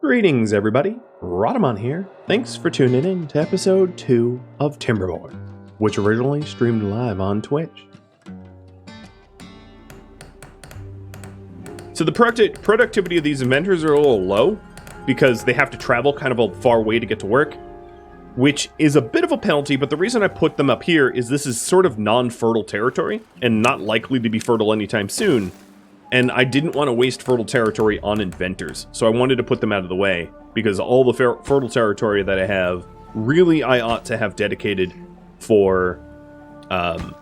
Greetings, everybody. Rhadamant here. Thanks for tuning in to episode 2 of Timberborn, which originally streamed live on Twitch. So the productivity of these inventors are a little low because they have to travel kind of a far way to get to work, which is a bit of a penalty, but the reason I put them up here is this is sort of non-fertile territory and not likely to be fertile anytime soon. And I didn't want to waste fertile territory on inventors, so I wanted to put them out of the way, because all the fertile territory that I have, really I ought to have dedicated for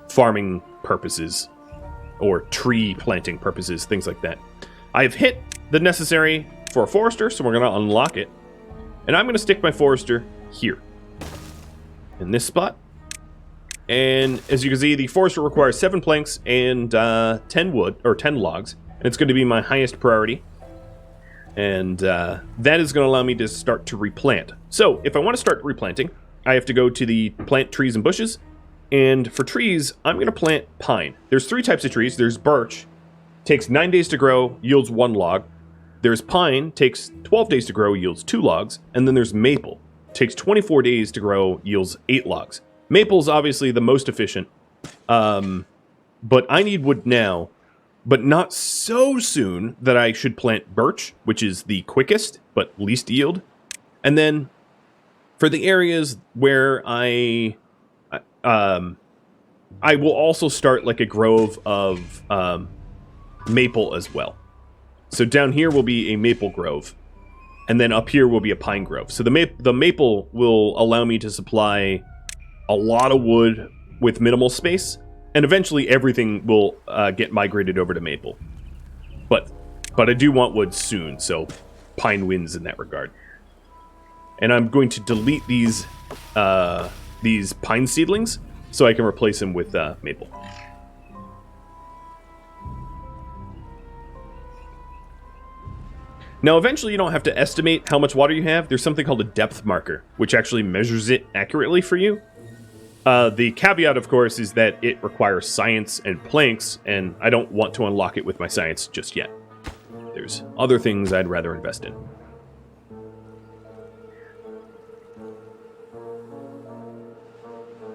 farming purposes, or tree planting purposes, things like that. I've hit the necessary for a forester, so we're going to unlock it. And I'm going to stick my forester here, in this spot. And as you can see, the forester requires 7 planks and 10 wood, or 10 logs. And it's going to be my highest priority. And that is going to allow me to start to replant. So, if I want to start replanting, I have to go to the plant trees and bushes. And for trees, I'm going to plant pine. There's 3 types of trees. There's birch, takes 9 days to grow, yields 1 log. There's pine, takes 12 days to grow, yields 2 logs. And then there's maple, takes 24 days to grow, yields 8 logs. Maple's obviously the most efficient, but I need wood now, but not so soon that I should plant birch, which is the quickest, but least yield. And then, for the areas where I will also start like a grove of maple as well. So down here will be a maple grove, and then up here will be a pine grove. So the maple will allow me to supply a lot of wood with minimal space, and eventually everything will get migrated over to maple. But I do want wood soon, so pine wins in that regard. And I'm going to delete these pine seedlings so I can replace them with maple. Now, eventually you don't have to estimate how much water you have. There's something called a depth marker, which actually measures it accurately for you. The caveat, of course, is that it requires science and planks, and I don't want to unlock it with my science just yet. There's other things I'd rather invest in.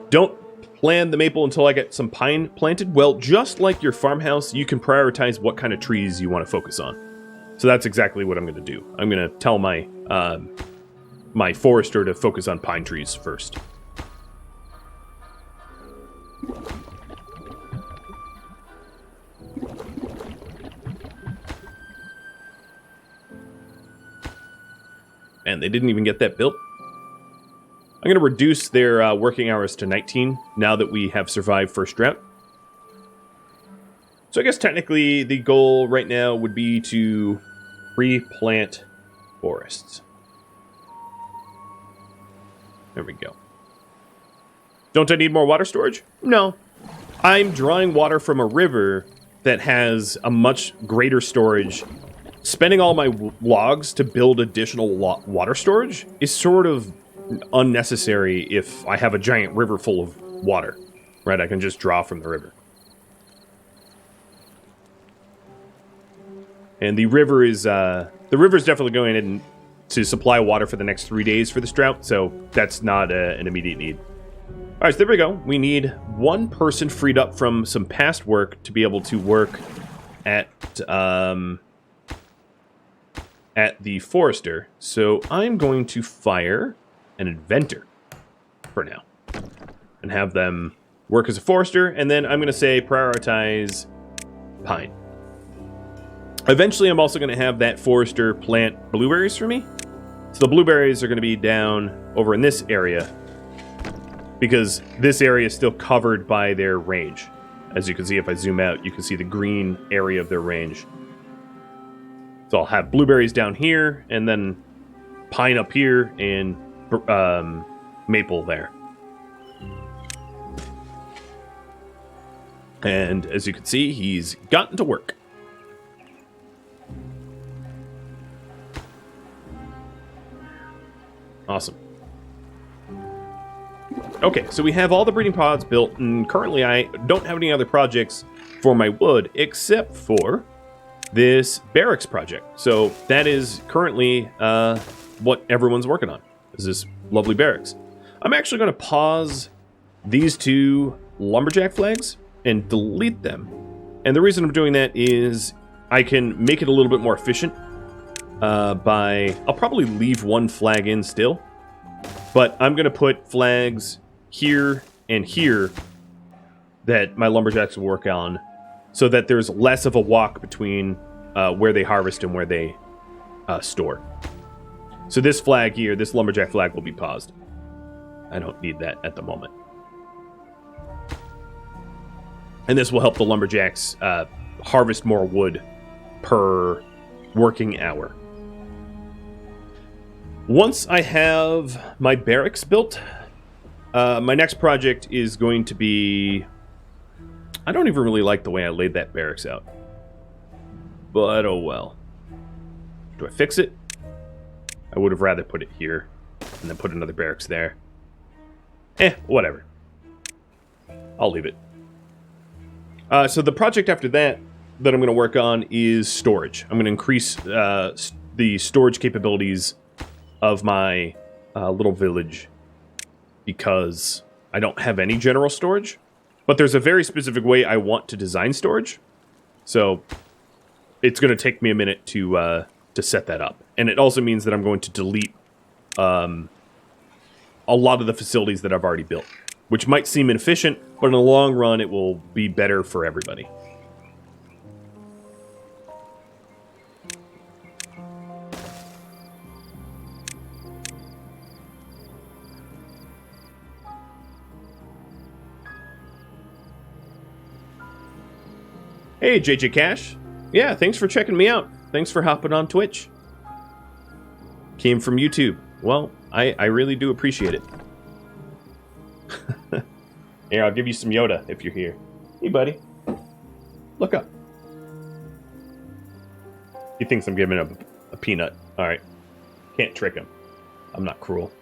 Don't plan the maple until I get some pine planted. Well, just like your farmhouse, you can prioritize what kind of trees you want to focus on. So that's exactly what I'm going to do. I'm going to tell my my forester to focus on pine trees first. And they didn't even get that built. I'm going to reduce their working hours to 19 now that we have survived first drought. So I guess technically the goal right now would be to replant forests. There we go. Don't I need more water storage? No. I'm drawing water from a river that has a much greater storage. Spending all my logs to build additional water storage is sort of unnecessary if I have a giant river full of water, right? I can just draw from the river. And the river is definitely going in to supply water for the next 3 days for this drought, so that's not an immediate need. All right, so there we go. We need 1 person freed up from some past work to be able to work at the forester. So I'm going to fire an inventor for now and have them work as a forester, and then I'm going to say prioritize pine. Eventually, I'm also going to have that forester plant blueberries for me. So the blueberries are going to be down over in this area, because this area is still covered by their range. As you can see, if I zoom out, you can see the green area of their range. So I'll have blueberries down here, and then pine up here, and maple there. And as you can see, he's gotten to work. Awesome. Okay, so we have all the breeding pods built, and currently I don't have any other projects for my wood, except for this Barracks project. So that is currently what everyone's working on, is this lovely Barracks. I'm actually going to pause these two lumberjack flags and delete them. And the reason I'm doing that is I can make it a little bit more efficient by... I'll probably leave one flag in still, but I'm going to put flags here and here that my lumberjacks will work on so that there's less of a walk between where they harvest and where they store. So this flag here, this lumberjack flag, will be paused. I don't need that at the moment. And this will help the lumberjacks harvest more wood per working hour. Once I have my barracks built, my next project is going to be... I don't even really like the way I laid that barracks out. But oh well. Do I fix it? I would have rather put it here and then put another barracks there. Whatever. I'll leave it. So the project after that I'm going to work on is storage. I'm going to increase the storage capabilities of my little village because I don't have any general storage. But there's a very specific way I want to design storage. So it's going to take me a minute to set that up. And it also means that I'm going to delete a lot of the facilities that I've already built, which might seem inefficient, but in the long run, it will be better for everybody. Hey, JJ Cash. Yeah, thanks for checking me out. Thanks for hopping on Twitch. Came from YouTube. Well, I really do appreciate it. Here, I'll give you some Yoda if you're here. Hey, buddy. Look up. He thinks I'm giving him a peanut. Alright. Can't trick him. I'm not cruel.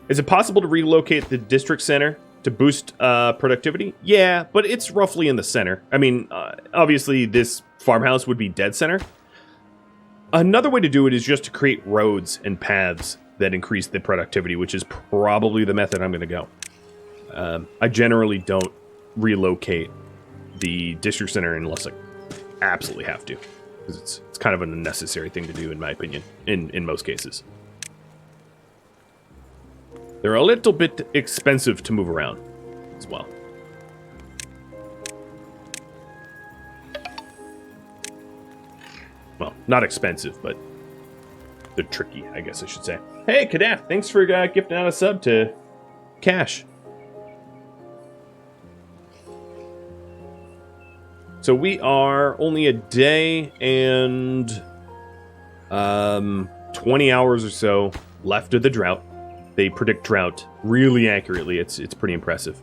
Is it possible to relocate the district center to boost productivity? Yeah, but it's roughly in the center. I mean, obviously this farmhouse would be dead center. Another way to do it is just to create roads and paths that increase the productivity, which is probably the method I'm going to go. I generally don't relocate the district center unless I absolutely have to, because it's kind of an unnecessary thing to do, in my opinion, in most cases. They're a little bit expensive to move around as well. Well, not expensive, but they're tricky, I guess I should say. Hey, Kadaf, thanks for gifting out a sub to Cash. So we are only a day and 20 hours or so left of the drought. They predict drought really accurately. It's pretty impressive.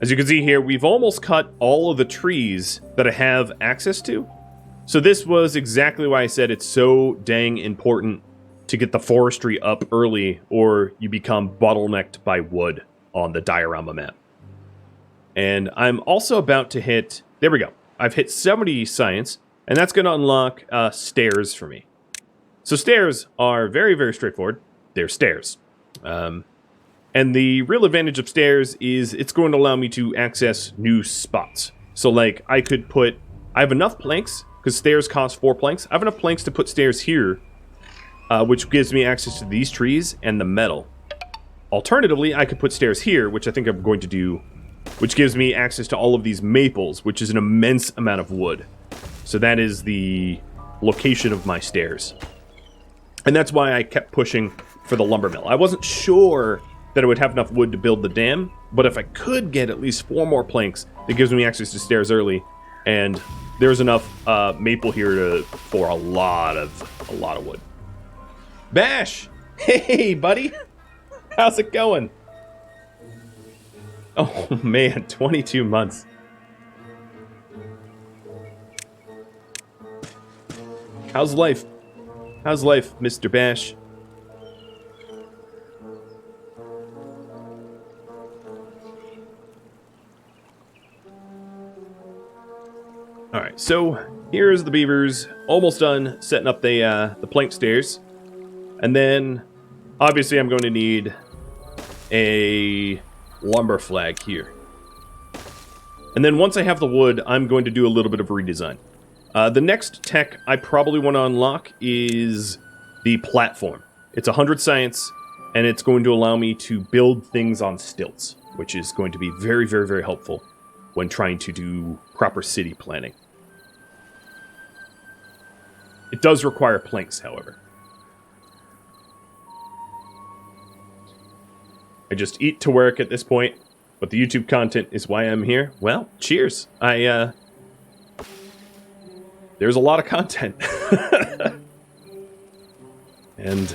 As you can see here, we've almost cut all of the trees that I have access to. So this was exactly why I said it's so dang important to get the forestry up early, or you become bottlenecked by wood on the Diorama Map. And I'm also about to hit... There we go. I've hit 70 science, and that's going to unlock stairs for me. So stairs are very, very straightforward. They're stairs. And the real advantage of stairs is it's going to allow me to access new spots. So, like, I have enough planks, because stairs cost 4 planks. I have enough planks to put stairs here, which gives me access to these trees and the metal. Alternatively, I could put stairs here, which I think I'm going to do, which gives me access to all of these maples, which is an immense amount of wood. So that is the location of my stairs. And that's why I kept pushing for the lumber mill. I wasn't sure that I would have enough wood to build the dam, but if I could get at least 4 more planks, that gives me access to stairs early, and there's enough maple here for a lot of wood. Bash! Hey, buddy! How's it going? Oh, man, 22 months. How's life? How's life, Mr. Bash? so here's the beavers, almost done setting up the plank stairs. And then, obviously, I'm going to need a lumber flag here. And then once I have the wood, I'm going to do a little bit of redesign. The next tech I probably want to unlock is the platform. It's 100 science, and it's going to allow me to build things on stilts, which is going to be very, very, very helpful when trying to do proper city planning. It does require planks, however. I just eat to work at this point, but the YouTube content is why I'm here. Well, cheers. There's a lot of content. And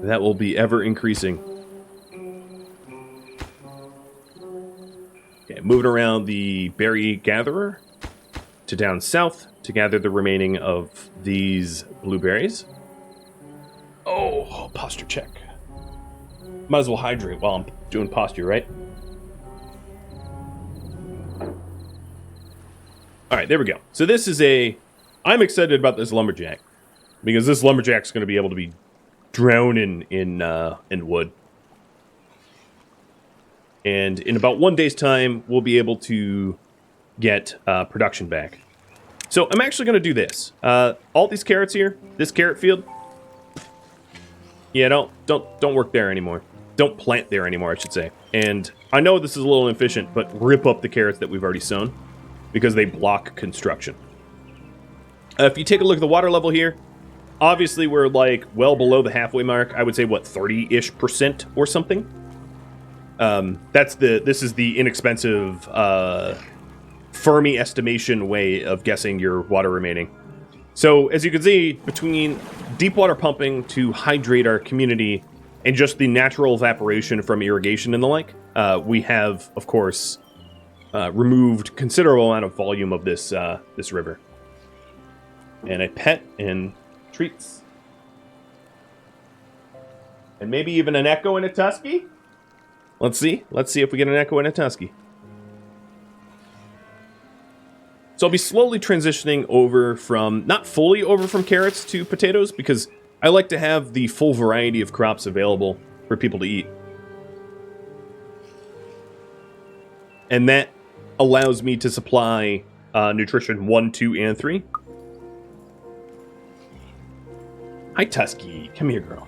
that will be ever increasing. Okay, moving around the berry gatherer to down south to gather the remaining of these blueberries. Oh, posture check. Might as well hydrate while I'm doing posture, right? Alright, there we go. So this is I'm excited about this lumberjack, because this lumberjack's going to be able to be drowning in wood. And in about 1 day's time, we'll be able to get production back. So I'm actually going to do this. All these carrots here, this carrot field, yeah, don't work there anymore. Don't plant there anymore, I should say. And I know this is a little inefficient, but rip up the carrots that we've already sown, because they block construction. If you take a look at the water level here, obviously we're like well below the halfway mark. I would say, what, 30-ish% or something? This is the inexpensive Fermi estimation way of guessing your water remaining. So, as you can see, between deep water pumping to hydrate our community and just the natural evaporation from irrigation and the like, we have, of course, removed considerable amount of volume of this river. And a pet and treats. And maybe even an echo and a tusky? Let's see. Let's see if we get an echo and a tusky. So I'll be slowly transitioning over from, not fully over from carrots to potatoes, because I like to have the full variety of crops available for people to eat. And that allows me to supply nutrition 1, 2, and 3. Hi, Tusky. Come here, girl.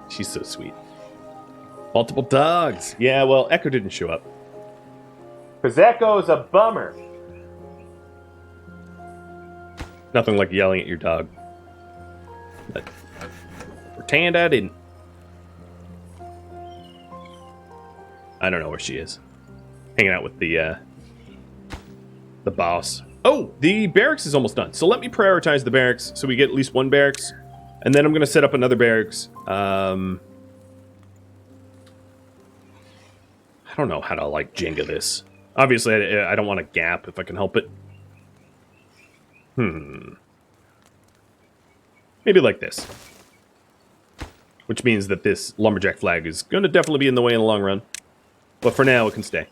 She's so sweet. Multiple dogs. Yeah, well, Echo didn't show up. Because Echo's a bummer. Nothing like yelling at your dog. But pretend I didn't. I don't know where she is. Hanging out with the boss. Oh, the barracks is almost done. So let me prioritize the barracks so we get at least one barracks. And then I'm going to set up another barracks. I don't know how to, like, Jenga this. Obviously, I don't want a gap if I can help it. Maybe like this. Which means that this lumberjack flag is going to definitely be in the way in the long run. But for now, it can stay.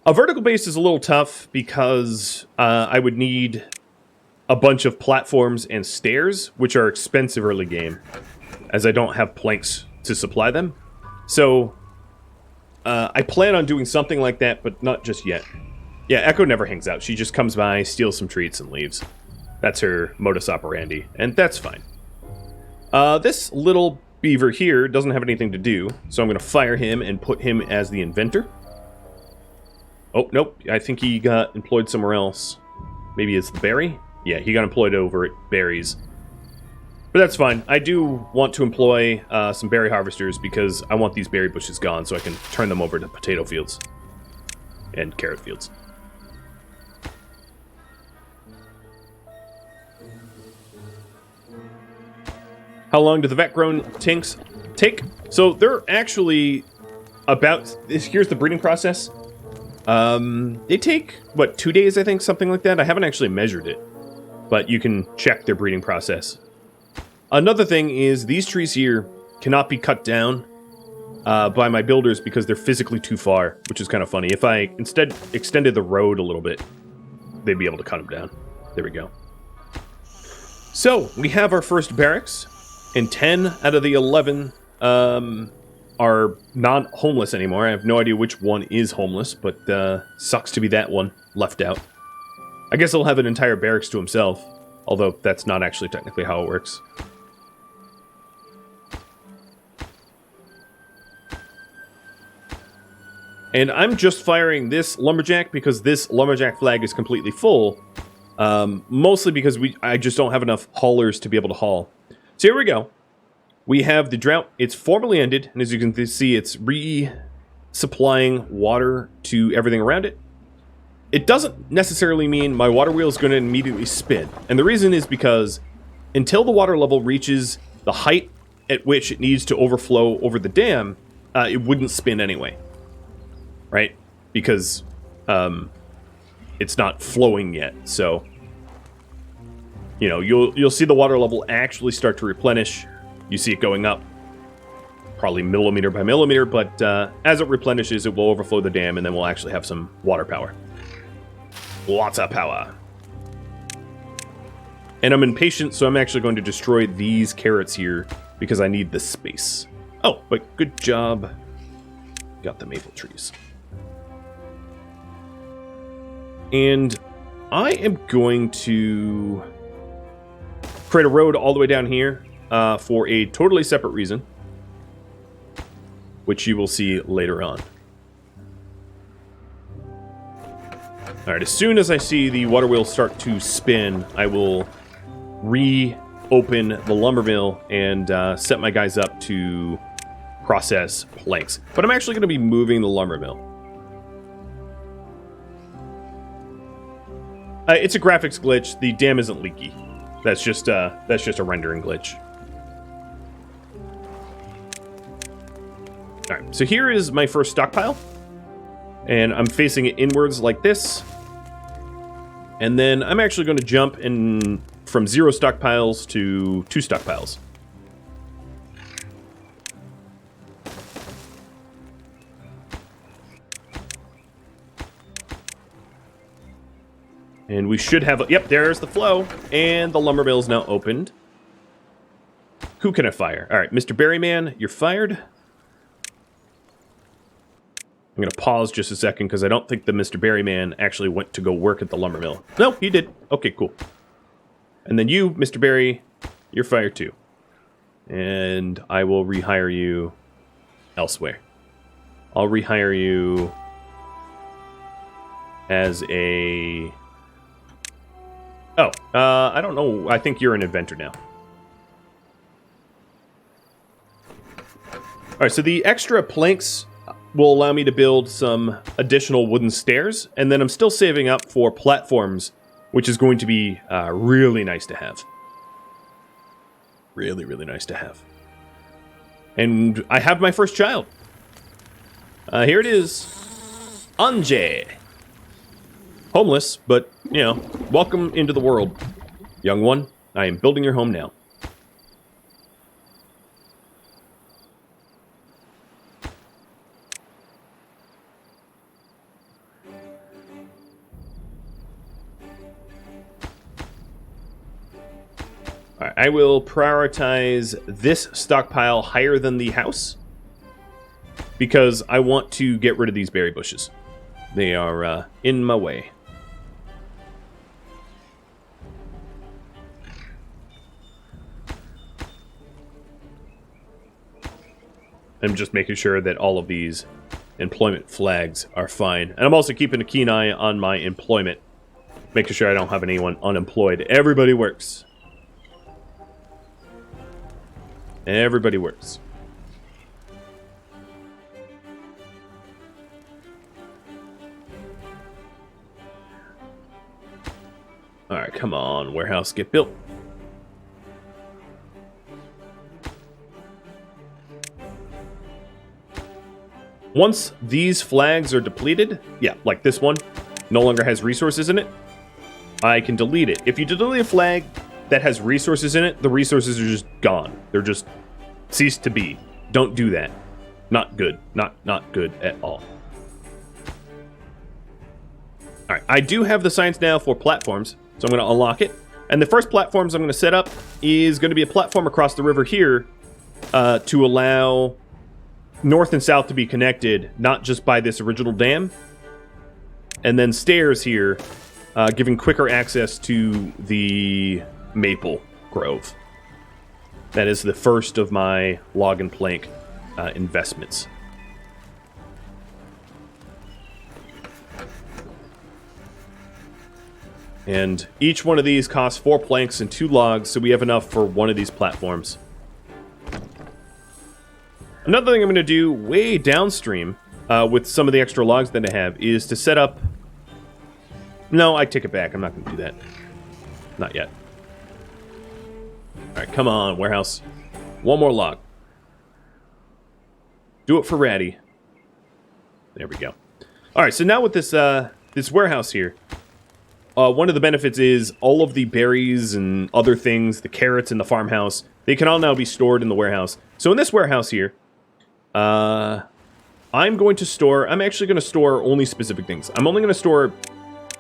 A vertical base is a little tough because I would need a bunch of platforms and stairs, which are expensive early game, as I don't have planks to supply them. So I plan on doing something like that, but not just yet. Yeah, Echo never hangs out. She just comes by, steals some treats, and leaves. That's her modus operandi, and that's fine. This little beaver here doesn't have anything to do, so I'm going to fire him and put him as the inventor. Oh, nope. I think he got employed somewhere else. Maybe it's the berry? Yeah, he got employed over at berries. But that's fine. I do want to employ some berry harvesters because I want these berry bushes gone so I can turn them over to potato fields and carrot fields. How long do the vet-grown tinks take? So they're actually about... Here's the breeding process. They take, what, 2 days, I think? Something like that. I haven't actually measured it. But you can check their breeding process. Another thing is these trees here cannot be cut down by my builders because they're physically too far, which is kind of funny. If I instead extended the road a little bit, they'd be able to cut them down. There we go. So, we have our first barracks, and 10 out of the 11 are not homeless anymore. I have no idea which one is homeless, but sucks to be that one left out. I guess he'll have an entire barracks to himself, although that's not actually technically how it works. And I'm just firing this lumberjack because this lumberjack flag is completely full. Mostly because I just don't have enough haulers to be able to haul. So here we go. We have the drought. It's formally ended, and as you can see, it's resupplying water to everything around it. It doesn't necessarily mean my water wheel is going to immediately spin. And the reason is because until the water level reaches the height at which it needs to overflow over the dam, it wouldn't spin anyway. Right? Because it's not flowing yet. So, you know, you'll see the water level actually start to replenish. You see it going up, probably millimeter by millimeter, but as it replenishes, it will overflow the dam, and then we'll actually have some water power. Lots of power. And I'm impatient, so I'm actually going to destroy these carrots here because I need the space. Oh, but good job. Got the maple trees. And I am going to create a road all the way down here for a totally separate reason, which you will see later on. Alright, as soon as I see the water wheel start to spin, I will reopen the lumber mill and set my guys up to process planks. But I'm actually going to be moving the lumber mill. It's a graphics glitch. The dam isn't leaky. That's just a rendering glitch. All right, so here is my first stockpile, and I'm facing it inwards like this. And then I'm actually going to jump in from 0 stockpiles to 2 stockpiles. And we should have... Yep, there's the flow. And the lumber mill is now opened. Who can I fire? All right, Mr. Berryman, you're fired. I'm going to pause just a second because I don't think the Mr. Berryman actually went to go work at the lumber mill. No, he did. Okay, cool. And then you, Mr. Berry, you're fired too. And I will rehire you elsewhere. I'll rehire you as a... Oh, I don't know. I think you're an inventor now. Alright, so the extra planks will allow me to build some additional wooden stairs, and then I'm still saving up for platforms, which is going to be really nice to have. Really, really nice to have. And I have my first child. Here it is. Anje. Homeless, but, you know, welcome into the world. Young one, I am building your home now. Alright, I will prioritize this stockpile higher than the house because I want to get rid of these berry bushes. They are in my way. I'm just making sure that all of these employment flags are fine. And I'm also keeping a keen eye on my employment, making sure I don't have anyone unemployed. Everybody works. Everybody works. Alright, come on, warehouse, get built. Once these flags are depleted, yeah, like this one, no longer has resources in it, I can delete it. If you delete a flag that has resources in it, the resources are just gone. They're just Cease to be. Don't do that. Not good. Not good at all. Alright, I do have the science now for platforms, so I'm going to unlock it. And the first platforms I'm going to set up is going to be a platform across the river here to allow north and south to be connected, not just by this original dam. And then stairs here, giving quicker access to the maple grove. That is the first of my log and plank investments. And each one of these costs 4 planks and 2 logs, so we have enough for one of these platforms. Another thing I'm going to do way downstream with some of the extra logs that I have is to set up... No, I take it back. I'm not going to do that. Not yet. Alright, come on, warehouse. One more log. Do it for Ratty. There we go. Alright, so now with this this warehouse here, one of the benefits is all of the berries and other things, the carrots in the farmhouse, they can all now be stored in the warehouse. So in this warehouse here, I'm actually going to store only specific things. I'm only going to store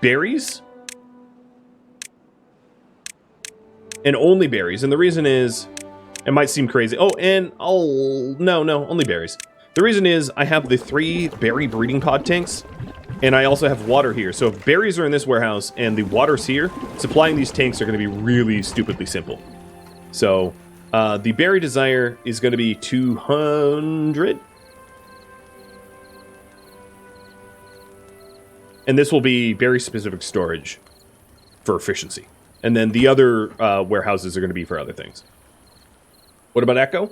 berries. And only berries. And the reason is, it might seem crazy. Oh, and no, only berries. The reason is I have the 3 berry breeding pod tanks. And I also have water here. So if berries are in this warehouse and the water's here, supplying these tanks are going to be really stupidly simple. So the berry desire is going to be 200. And this will be berry specific storage for efficiency. And then the other warehouses are going to be for other things. What about Echo?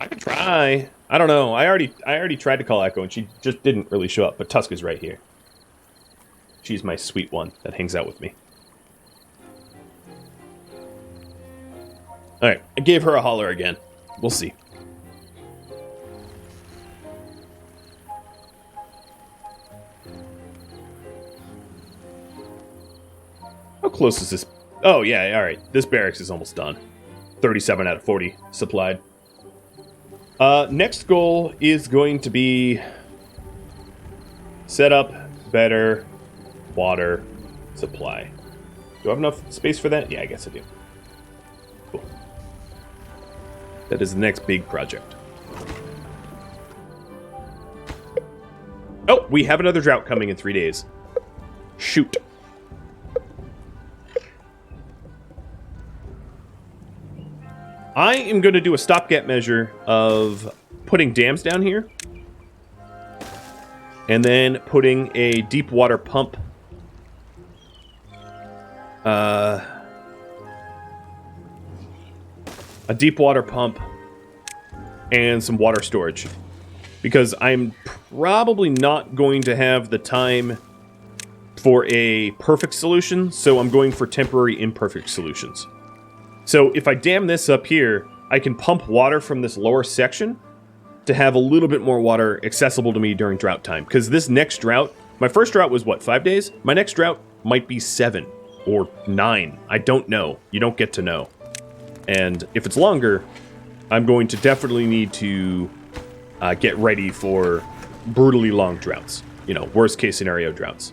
I could try. I don't know. I already tried to call Echo, and she just didn't really show up. But Tuska's right here. She's my sweet one that hangs out with me. All right, I gave her a holler again. We'll see. How close is this? Oh, yeah, all right. This barracks is almost done. 37 out of 40 supplied. Next goal is going to be set up better water supply. Do I have enough space for that? Yeah, I guess I do. Cool. That is the next big project. Oh, we have another drought coming in 3 days. Shoot. I am going to do a stopgap measure of putting dams down here. And then putting a deep water pump. A deep water pump and some water storage. Because I'm probably not going to have the time for a perfect solution, so I'm going for temporary imperfect solutions. So if I dam this up here, I can pump water from this lower section to have a little bit more water accessible to me during drought time. Because this next drought, my first drought was what, 5 days? My next drought might be 7 or 9. I don't know. You don't get to know. And if it's longer, I'm going to definitely need to get ready for brutally long droughts. You know, worst case scenario droughts.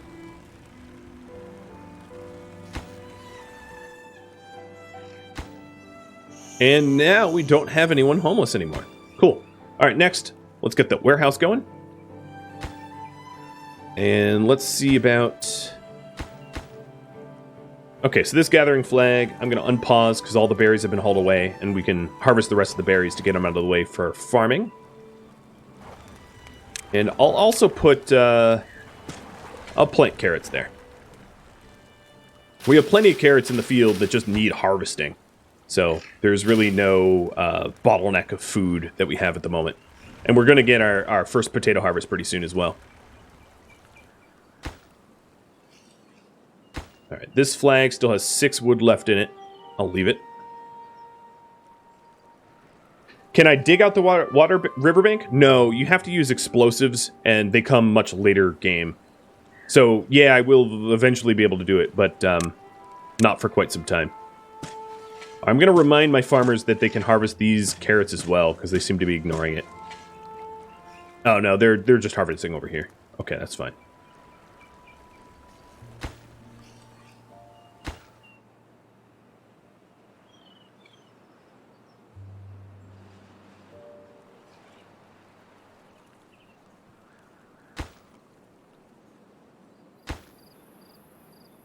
And now we don't have anyone homeless anymore. Cool. All right, next, let's get the warehouse going. And let's see about... Okay, so this gathering flag, I'm going to unpause because all the berries have been hauled away, and we can harvest the rest of the berries to get them out of the way for farming. And I'll also put... I'll plant carrots there. We have plenty of carrots in the field that just need harvesting. So there's really no bottleneck of food that we have at the moment. And we're going to get our first potato harvest pretty soon as well. All right, this flag still has 6 wood left in it. I'll leave it. Can I dig out the water riverbank? No, you have to use explosives, and they come much later game. So, yeah, I will eventually be able to do it, but not for quite some time. I'm going to remind my farmers that they can harvest these carrots as well, because they seem to be ignoring it. Oh, no, they're just harvesting over here. Okay, that's fine.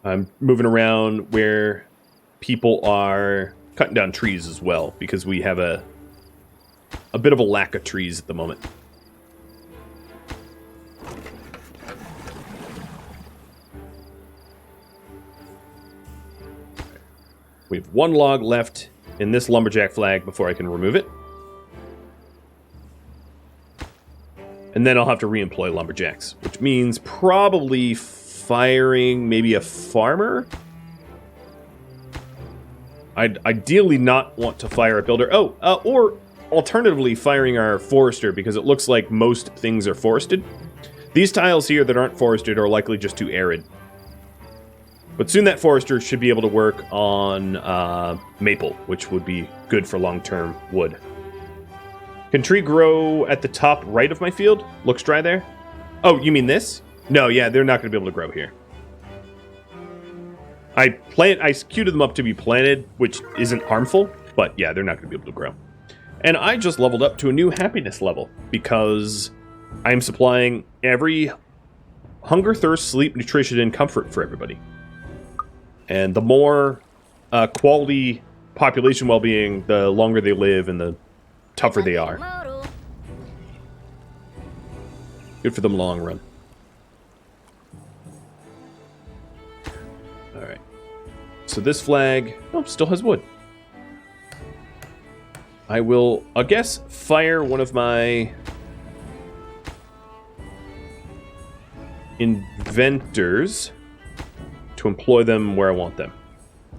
I'm moving around where people are cutting down trees as well, because we have a bit of a lack of trees at the moment. We have one log left in this lumberjack flag before I can remove it. And then I'll have to re-employ lumberjacks, which means probably firing maybe a farmer. I'd ideally not want to fire a builder. Or alternatively firing our forester, because it looks like most things are forested. These tiles here that aren't forested are likely just too arid. But soon that forester should be able to work on maple, which would be good for long-term wood. Can tree grow at the top right of my field? Looks dry there. Oh, you mean this? No, yeah, they're not going to be able to grow here. I queued them up to be planted, which isn't harmful, but yeah, they're not going to be able to grow. And I just leveled up to a new happiness level, because I'm supplying every hunger, thirst, sleep, nutrition, and comfort for everybody. And the more quality population well-being, the longer they live and the tougher they are. Good for them in the long run. Alright. So this flag, still has wood. I will, I guess, fire one of my inventors to employ them where I want them.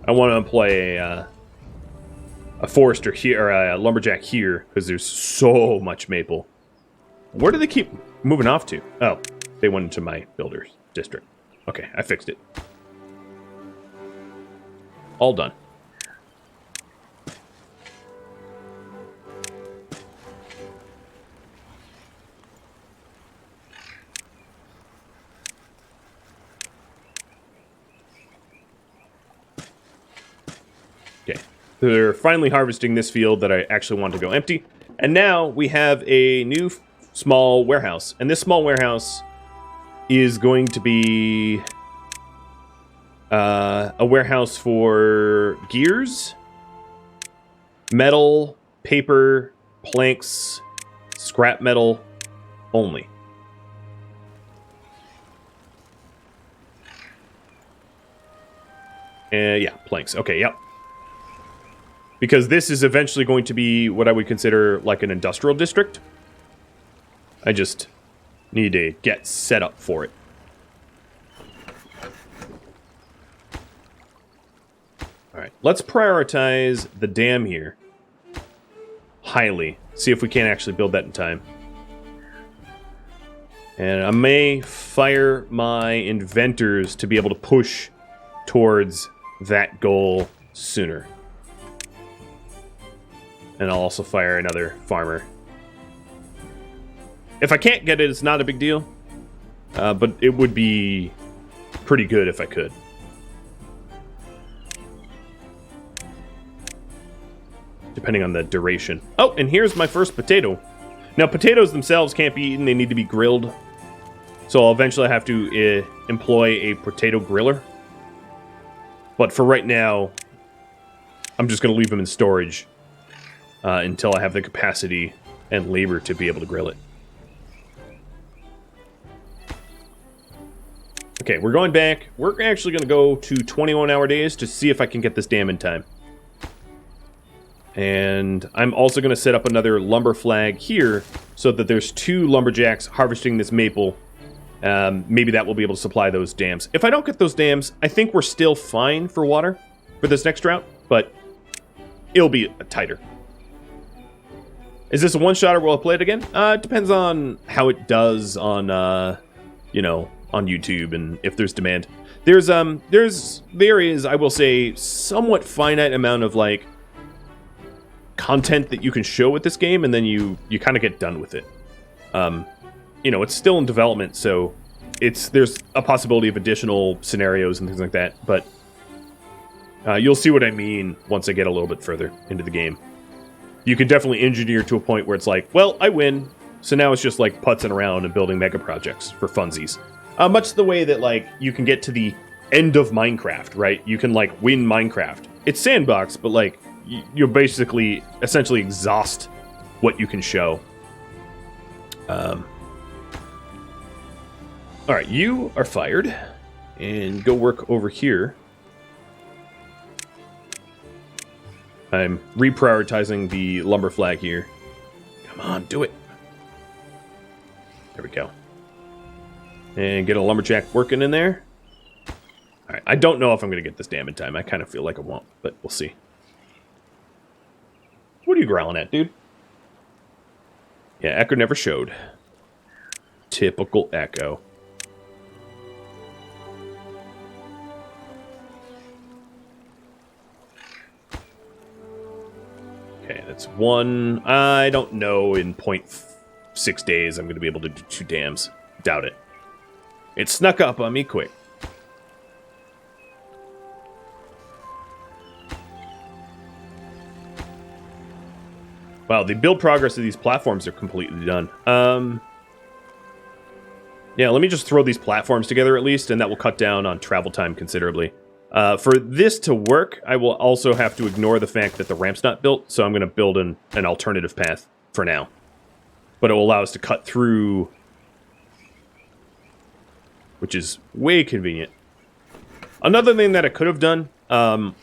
I want to employ a forester here, or a lumberjack here, because there's so much maple. Where do they keep moving off to? Oh, they went into my builder's district. Okay, I fixed it. All done. Okay, they're finally harvesting this field that I actually want to go empty. And now we have a new small warehouse. And this small warehouse is going to be a warehouse for gears, metal, paper, planks, scrap metal only. Yeah, planks. Okay, yep. Because this is eventually going to be what I would consider like an industrial district. I just need to get set up for it. Alright, let's prioritize the dam here. Highly. See if we can actually build that in time. And I may fire my inventors to be able to push towards that goal sooner. And I'll also fire another farmer. If I can't get it, it's not a big deal. But it would be pretty good if I could. Depending on the duration. Oh, and here's my first potato. Now, potatoes themselves can't be eaten. They need to be grilled. So I'll eventually have to employ a potato griller. But for right now, I'm just going to leave them in storage until I have the capacity and labor to be able to grill it. Okay, we're going back. We're actually going to go to 21-hour days to see if I can get this dam in time. And I'm also going to set up another lumber flag here so that there's 2 lumberjacks harvesting this maple. Maybe that will be able to supply those dams. If I don't get those dams, I think we're still fine for water for this next drought, but it'll be tighter. Is this a one-shot or will I play it again? It depends on how it does on, you know, on YouTube and if there's demand. There is, I will say, somewhat finite amount of, like, content that you can show with this game, and then you kind of get done with it. You know, it's still in development, so there's a possibility of additional scenarios and things like that, but you'll see what I mean once I get a little bit further into the game. You can definitely engineer to a point where it's like, well, I win, so now it's just like putzing around and building mega projects for funsies. Much the way that, like, you can get to the end of Minecraft, right? You can, like, win Minecraft. It's sandbox, but, like, you basically essentially exhaust what you can show. Alright, you are fired. And go work over here. I'm reprioritizing the lumber flag here. Come on, do it. There we go. And get a lumberjack working in there. Alright, I don't know if I'm going to get this dam in time. I kind of feel like I won't, but we'll see. What are you growling at, dude? Yeah, Echo never showed. Typical Echo. Okay, that's one. I don't know in 0.6 days I'm going to be able to do 2 dams. Doubt it. It snuck up on me quick. Wow, the build progress of these platforms are completely done. Yeah, let me just throw these platforms together at least, and that will cut down on travel time considerably. For this to work, I will also have to ignore the fact that the ramp's not built, so I'm going to build an alternative path for now. But it will allow us to cut through, which is way convenient. Another thing that I could have done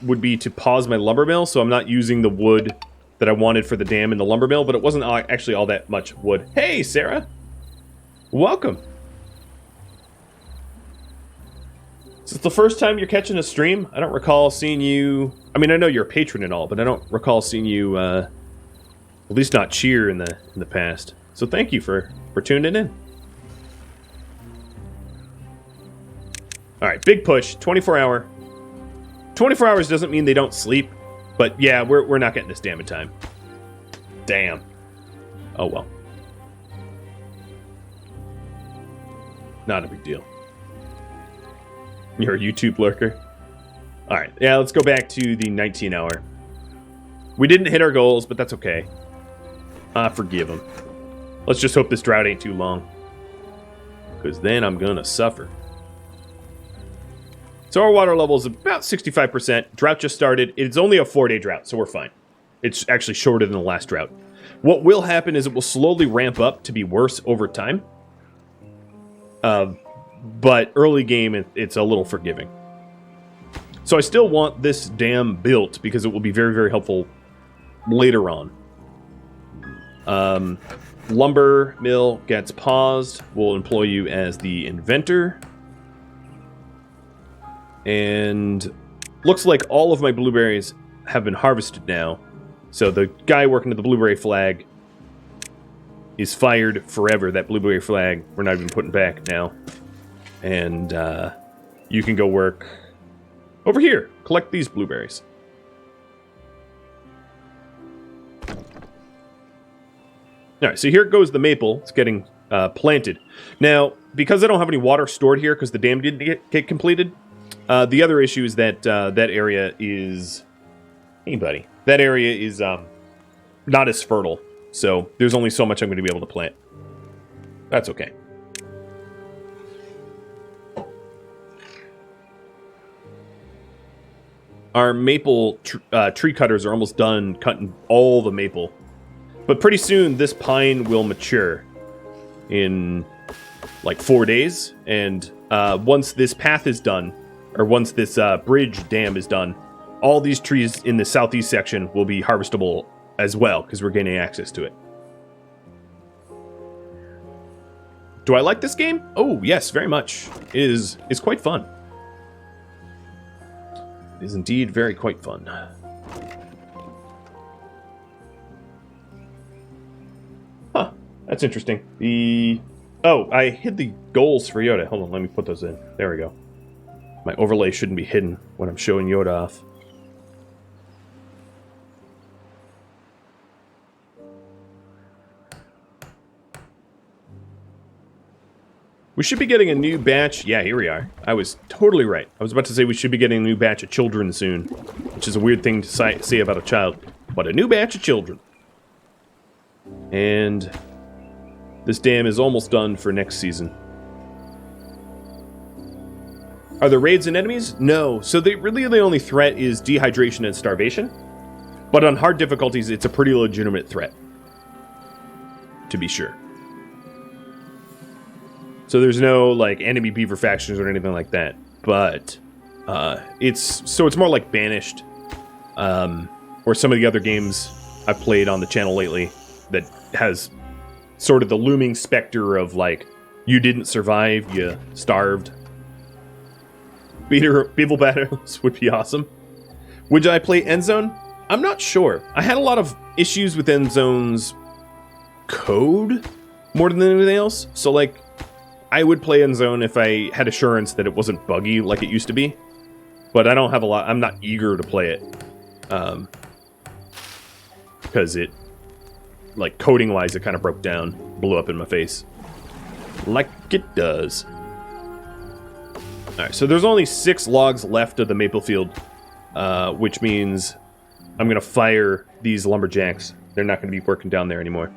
would be to pause my lumber mill, so I'm not using the wood that I wanted for the dam in the lumber mill, but it wasn't actually all that much wood. Hey, Sarah! Welcome! Is this the first time you're catching a stream? I don't recall seeing you... I mean, I know you're a patron and all, but I don't recall seeing you, at least not cheer in the past. So thank you for tuning in. Alright, big push. 24 hour. 24 hours doesn't mean they don't sleep. But yeah, we're not getting this dam in time. Damn. Oh well. Not a big deal. You're a YouTube lurker. Alright, yeah, let's go back to the 19 hour. We didn't hit our goals, but that's okay. Forgive them. Let's just hope this drought ain't too long. Because then I'm gonna suffer. So our water level is about 65%. Drought just started. It's only a 4-day drought, so we're fine. It's actually shorter than the last drought. What will happen is it will slowly ramp up to be worse over time. But early game, it's a little forgiving. So I still want this dam built because it will be very, very helpful later on. Lumber mill gets paused. We'll employ you as the inventor. And looks like all of my blueberries have been harvested now. So the guy working at the blueberry flag is fired forever. That blueberry flag, we're not even putting back now. And you can go work over here. Collect these blueberries. Alright, so here goes the maple. It's getting planted. Now, because I don't have any water stored here because the dam didn't get completed, the other issue is that that area is... Hey, buddy. That area is not as fertile. So there's only so much I'm going to be able to plant. That's okay. Our maple tree cutters are almost done cutting all the maple. But pretty soon, this pine will mature in like 4 days. And once this path is done, or once this bridge dam is done, all these trees in the southeast section will be harvestable as well, because we're gaining access to it. Do I like this game? Oh, yes, very much. It is quite fun. It is indeed very quite fun. Huh, that's interesting. Oh, I hid the goals for Yoda. Hold on, let me put those in. There we go. My overlay shouldn't be hidden when I'm showing Yoda off. We should be getting a new batch. Yeah, here we are. I was totally right. I was about to say we should be getting a new batch of children soon, which is a weird thing to say about a child, but a new batch of children. And this dam is almost done for next season. Are there raids and enemies? No. So really the only threat is dehydration and starvation. But on hard difficulties, it's a pretty legitimate threat. To be sure. So there's no, like, enemy beaver factions or anything like that. But it's more like Banished. Or some of the other games I've played on the channel lately that has sort of the looming specter of, like, you didn't survive, you starved. Beaver battles would be awesome. Would I play Endzone? I'm not sure. I had a lot of issues with Endzone's code more than anything else. So, like, I would play Endzone if I had assurance that it wasn't buggy like it used to be. But I don't have a lot. I'm not eager to play it. Because it, like, coding-wise, it kind of broke down. Blew up in my face. Like it does. Alright, so there's only 6 logs left of the maple field, which means I'm going to fire these lumberjacks. They're not going to be working down there anymore.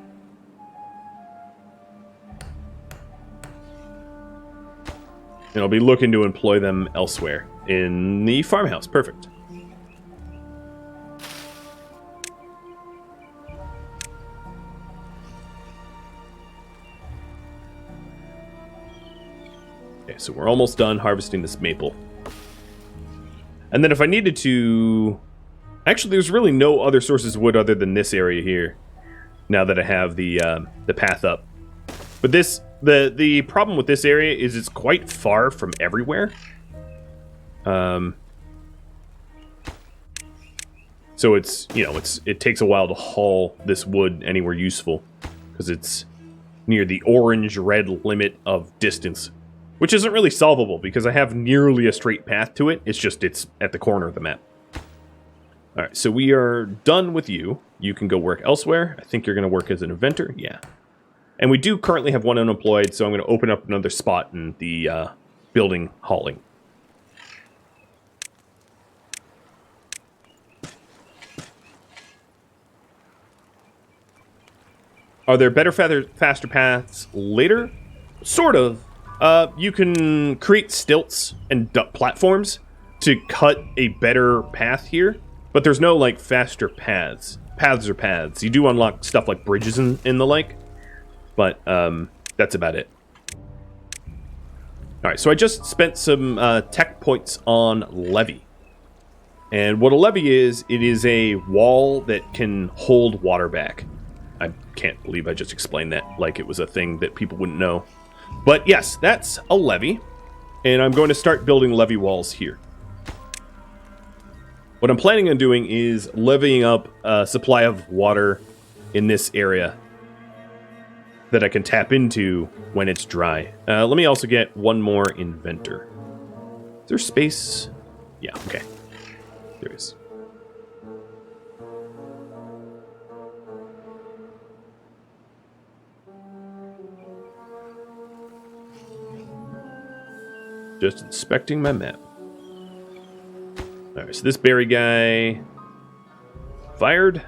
And I'll be looking to employ them elsewhere. In the farmhouse. Perfect. Okay, so we're almost done harvesting this maple. And then if I needed to... Actually, there's really no other sources of wood other than this area here. Now that I have the path up. But this... The problem with this area is it's quite far from everywhere. So it's, you know, it takes a while to haul this wood anywhere useful. Because it's near the orange-red limit of distance. Which isn't really solvable, because I have nearly a straight path to it. It's just, it's at the corner of the map. Alright, so we are done with you. You can go work elsewhere. I think you're going to work as an inventor. Yeah. And we do currently have one unemployed, so I'm going to open up another spot in the building hauling. Are there better, faster paths later? Sort of. You can create stilts and platforms to cut a better path here, but there's no, like, faster paths. Paths are paths. You do unlock stuff like bridges and the like, but that's about it. Alright, so I just spent some tech points on levee. And what a levee is, it is a wall that can hold water back. I can't believe I just explained that like it was a thing that people wouldn't know. But yes, that's a levee, and I'm going to start building levee walls here. What I'm planning on doing is levying up a supply of water in this area that I can tap into when it's dry. Let me also get one more inventor. Is there space? Yeah, okay. There is. Just inspecting my map. Alright, so this berry guy fired.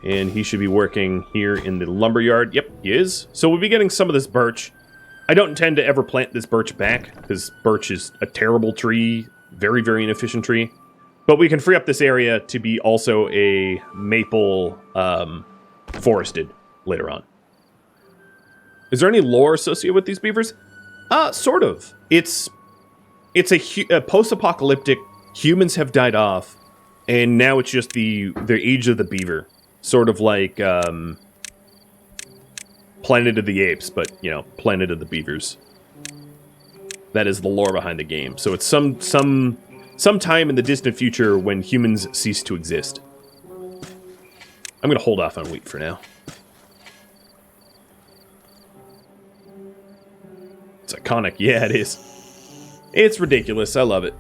And he should be working here in the lumberyard. Yep, he is. So we'll be getting some of this birch. I don't intend to ever plant this birch back, because birch is a terrible tree. Very, very inefficient tree. But we can free up this area to be also a maple forested later on. Is there any lore associated with these beavers? Sort of. It's a post-apocalyptic, humans have died off, and now it's just the age of the beaver. Sort of like Planet of the Apes, but, you know, Planet of the Beavers. That is the lore behind the game. So it's some time in the distant future when humans cease to exist. I'm going to hold off on wheat for now. It's iconic. Yeah, it is. It's ridiculous. I love it.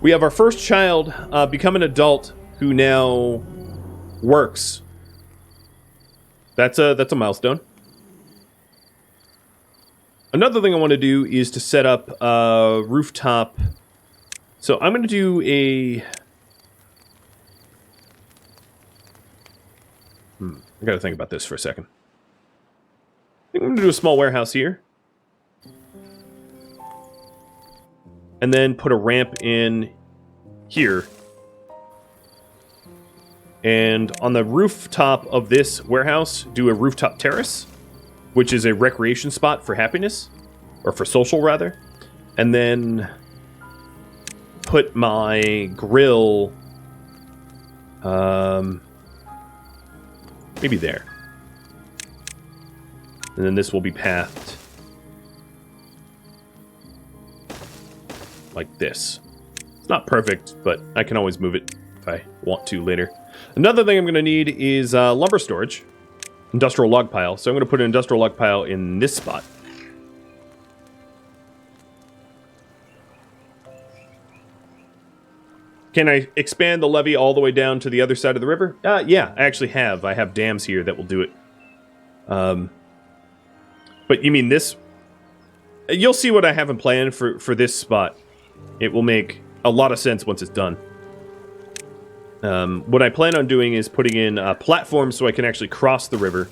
We have our first child become an adult who now works. That's a milestone. Another thing I want to do is to set up a rooftop. So I'm going to do a... I got to think about this for a second. I think I'm going to do a small warehouse here. And then put a ramp in here. And on the rooftop of this warehouse, do a rooftop terrace, which is a recreation spot for happiness, or for social, rather. And then put my grill, maybe there. And then this will be pathed like this. It's not perfect, but I can always move it if I want to later. Another thing I'm going to need is lumber storage. Industrial log pile. So I'm going to put an industrial log pile in this spot. Can I expand the levee all the way down to the other side of the river? Yeah, I actually have. I have dams here that will do it. But you mean this? You'll see what I have in plan for this spot. It will make a lot of sense once it's done. What I plan on doing is putting in platforms so I can actually cross the river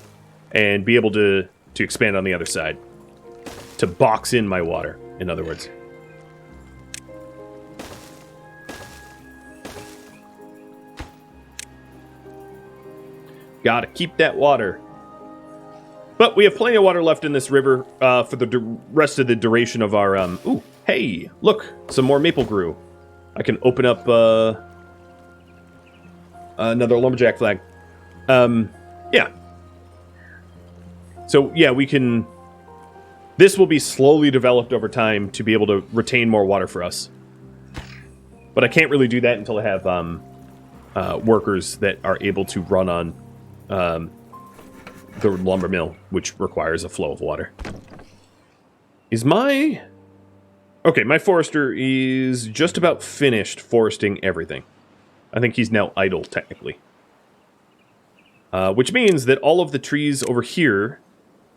and be able to expand on the other side. To box in my water, in other words. Gotta keep that water. But we have plenty of water left in this river for the rest of the duration of our... Ooh, hey, look, some more maple grew. I can open up another lumberjack flag. Yeah. So, yeah, we can... This will be slowly developed over time to be able to retain more water for us. But I can't really do that until I have workers that are able to run on the lumber mill, which requires a flow of water. Is my... Okay, my forester is just about finished foresting everything. I think he's now idle, technically. Which means that all of the trees over here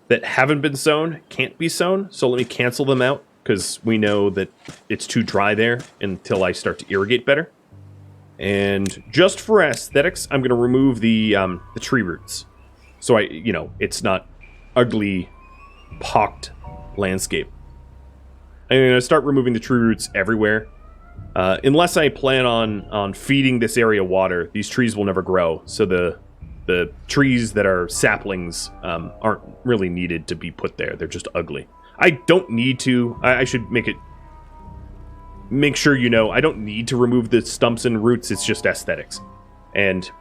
that haven't been sown can't be sown. So let me cancel them out, because we know that it's too dry there until I start to irrigate better. And just for aesthetics, I'm going to remove the tree roots. So it's not ugly, pocked landscape. I'm going to start removing the tree roots everywhere. Unless I plan on feeding this area water, these trees will never grow. So the trees that are saplings aren't really needed to be put there. They're just ugly. I don't need to. I should make sure you know, I don't need to remove the stumps and roots. It's just aesthetics. And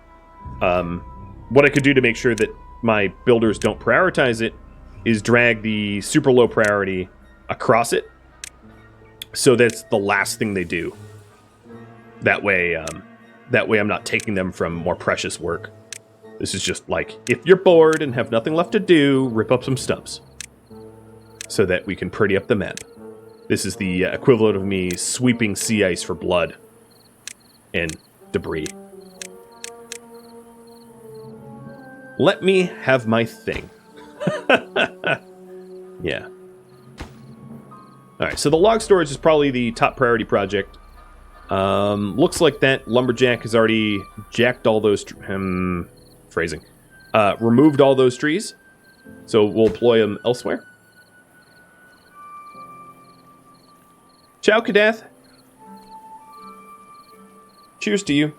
what I could do to make sure that my builders don't prioritize it is drag the super low priority across it. So that's the last thing they do. That way I'm not taking them from more precious work. This is just like, if you're bored and have nothing left to do, rip up some stumps. So that we can pretty up the map. This is the equivalent of me sweeping sea ice for blood and debris. Let me have my thing. Yeah. Alright, so the log storage is probably the top priority project. Looks like that lumberjack has already jacked all those... phrasing. Removed all those trees. So we'll employ them elsewhere. Ciao, Kadath. Cheers to you.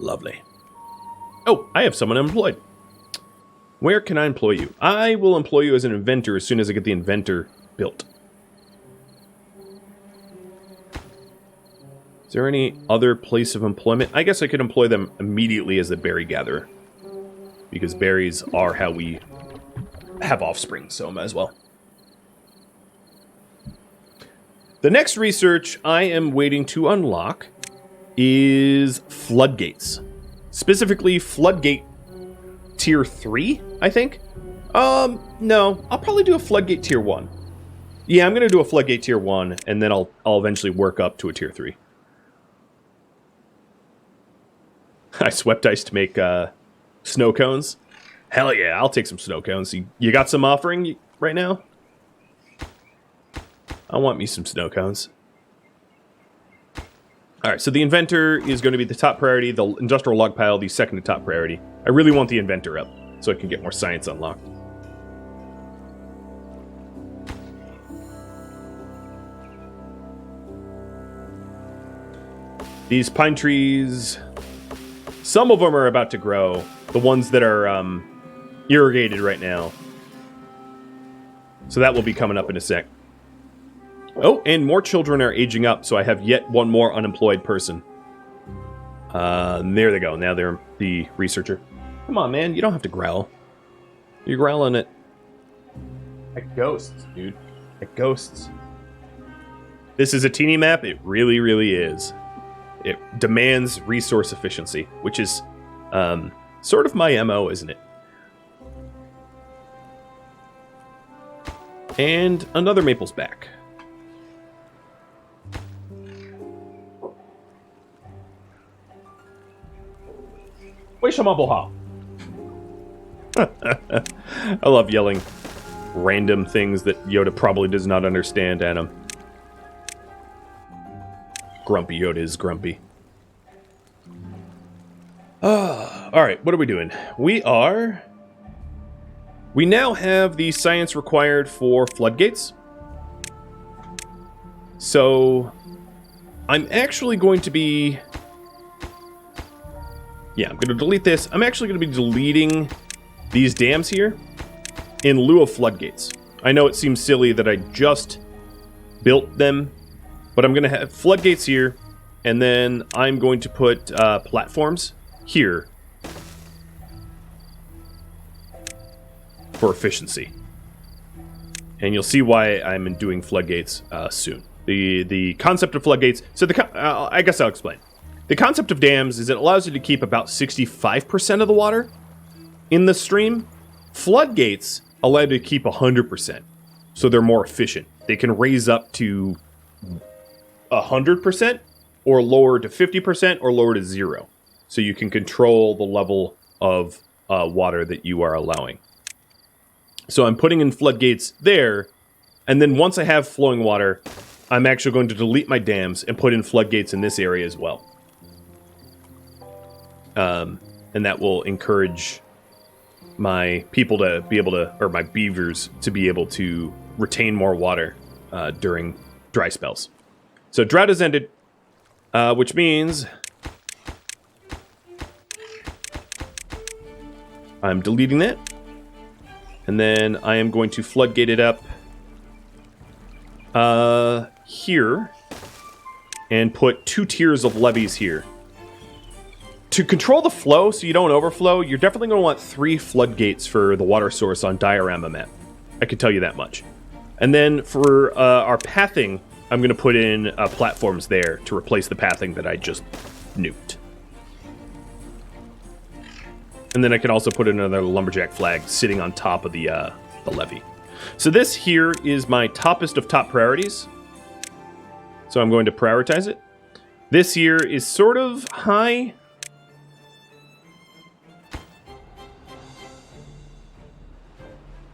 Lovely. Oh, I have someone employed. Where can I employ you? I will employ you as an inventor as soon as I get the inventor built. Is there any other place of employment? I guess I could employ them immediately as a berry gatherer. Because berries are how we have offspring, so might as well. The next research I am waiting to unlock is floodgates. Specifically, floodgate tier 3, I think? No, I'll probably do a floodgate tier 1. Yeah, I'm going to do a floodgate tier 1, and then I'll eventually work up to a tier 3. I swept ice to make snow cones. Hell yeah, I'll take some snow cones. You got some offering right now? I want me some snow cones. Alright, so the inventor is going to be the top priority, the industrial log pile the second to top priority. I really want the inventor up, so I can get more science unlocked. These pine trees, some of them are about to grow. The ones that are irrigated right now. So that will be coming up in a sec. Oh, and more children are aging up, so I have yet one more unemployed person. There they go. Now they're the researcher. Come on, man. You don't have to growl. You're growling at ghosts, dude. At ghosts. This is a teeny map. It really, really is. It demands resource efficiency, which is sort of my MO, isn't it? And another maple's back. I love yelling random things that Yoda probably does not understand at him. Grumpy Yoda is grumpy. Alright, what are we doing? We now have the science required for floodgates. So, I'm actually going to be... Yeah, I'm going to delete this. I'm actually going to be deleting these dams here in lieu of floodgates. I know it seems silly that I just built them, but I'm going to have floodgates here, and then I'm going to put platforms here for efficiency. And you'll see why I'm doing floodgates soon. The concept of floodgates... So I guess I'll explain. The concept of dams is it allows you to keep about 65% of the water in the stream. Floodgates allow you to keep 100%, so they're more efficient. They can raise up to 100%, or lower to 50%, or lower to 0. So you can control the level of water that you are allowing. So I'm putting in floodgates there, and then once I have flowing water, I'm actually going to delete my dams and put in floodgates in this area as well. And that will encourage my people to be able to, or my beavers to be able to retain more water during dry spells. So drought has ended, which means I'm deleting that. And then I am going to floodgate it up here and put 2 tiers of levees here. To control the flow so you don't overflow, you're definitely going to want 3 floodgates for the water source on Diorama Map. I can tell you that much. And then for our pathing, I'm going to put in platforms there to replace the pathing that I just nuked. And then I can also put in another lumberjack flag sitting on top of the levee. So this here is my toppest of top priorities. So I'm going to prioritize it. This here is sort of high.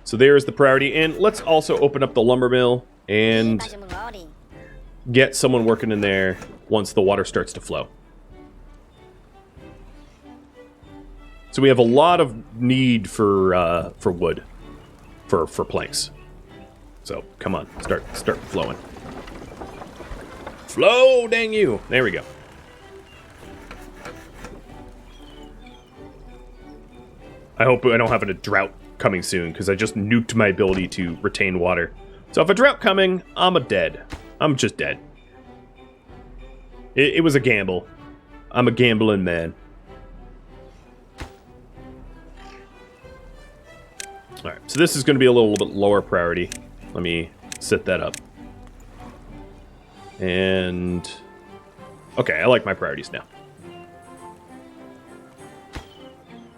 So there's the priority. And let's also open up the lumber mill and get someone working in there once the water starts to flow. So we have a lot of need for wood, for planks. So come on, start flowing. Flow, dang you! There we go. I hope I don't have a drought coming soon, because I just nuked my ability to retain water. So if a drought coming, I'm dead. I'm just dead. It was a gamble. I'm a gambling man. Alright, so this is going to be a little bit lower priority. Let me set that up. And... okay, I like my priorities now.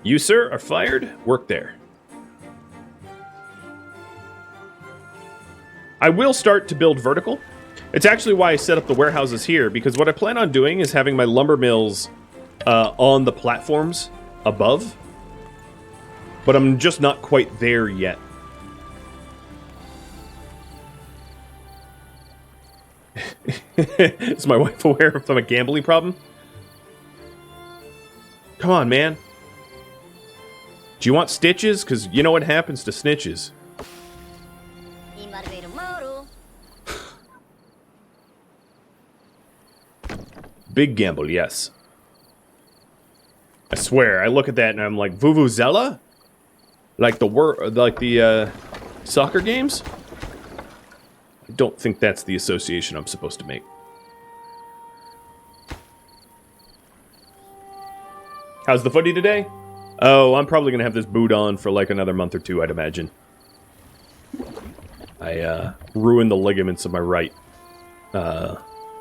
You, sir, are fired. Work there. I will start to build vertical. It's actually why I set up the warehouses here, because what I plan on doing is having my lumber mills on the platforms above. But I'm just not quite there yet. Is my wife aware of my gambling problem? Come on, man. Do you want stitches? Because you know what happens to snitches. Big gamble, yes. I swear, I look at that and I'm like, Vuvuzela? Like the soccer games? I don't think that's the association I'm supposed to make. How's the footy today? Oh, I'm probably going to have this boot on for like another month or two, I'd imagine. I ruined the ligaments of my right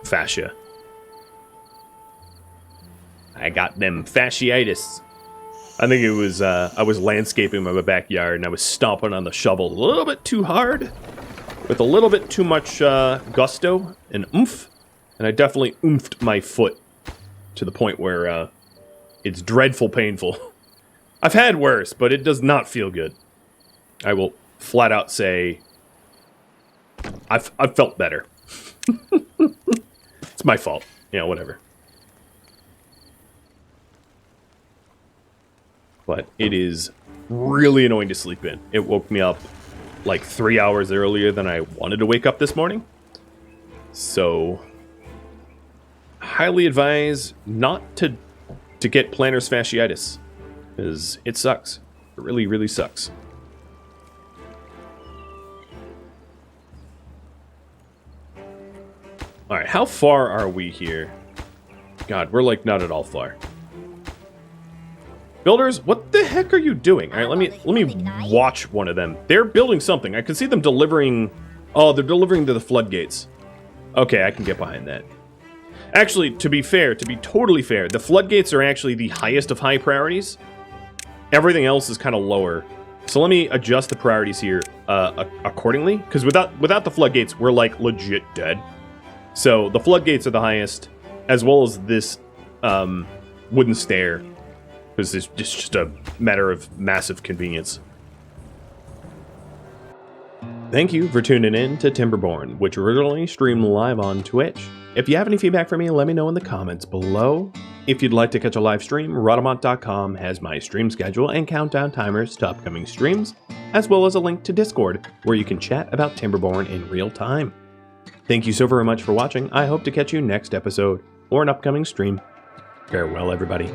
fascia. I got them fasciitis. I think it was, I was landscaping my backyard and I was stomping on the shovel a little bit too hard. With a little bit too much gusto and oomph. And I definitely oomphed my foot to the point where it's dreadful painful. I've had worse, but it does not feel good. I will flat out say I've felt better. It's my fault. You know, whatever. But it is really annoying to sleep in. It woke me up like 3 hours earlier than I wanted to wake up this morning. So, highly advise not to get plantar fasciitis. Because it sucks. It really, really sucks. Alright, how far are we here? God, we're like not at all far. Builders, what the heck are you doing? All right, let me watch one of them. They're building something. I can see them delivering. Oh, they're delivering to the floodgates. Okay, I can get behind that. Actually, to be fair, to be totally fair, the floodgates are actually the highest of high priorities. Everything else is kind of lower. So let me adjust the priorities here accordingly, because without the floodgates, we're like legit dead. So the floodgates are the highest, as well as this wooden stair. Because it's just a matter of massive convenience. Thank you for tuning in to Timberborn, which originally streamed live on Twitch. If you have any feedback for me, let me know in the comments below. If you'd like to catch a live stream, Rhadamant.com has my stream schedule and countdown timers to upcoming streams, as well as a link to Discord, where you can chat about Timberborn in real time. Thank you so very much for watching. I hope to catch you next episode, or an upcoming stream. Farewell, everybody.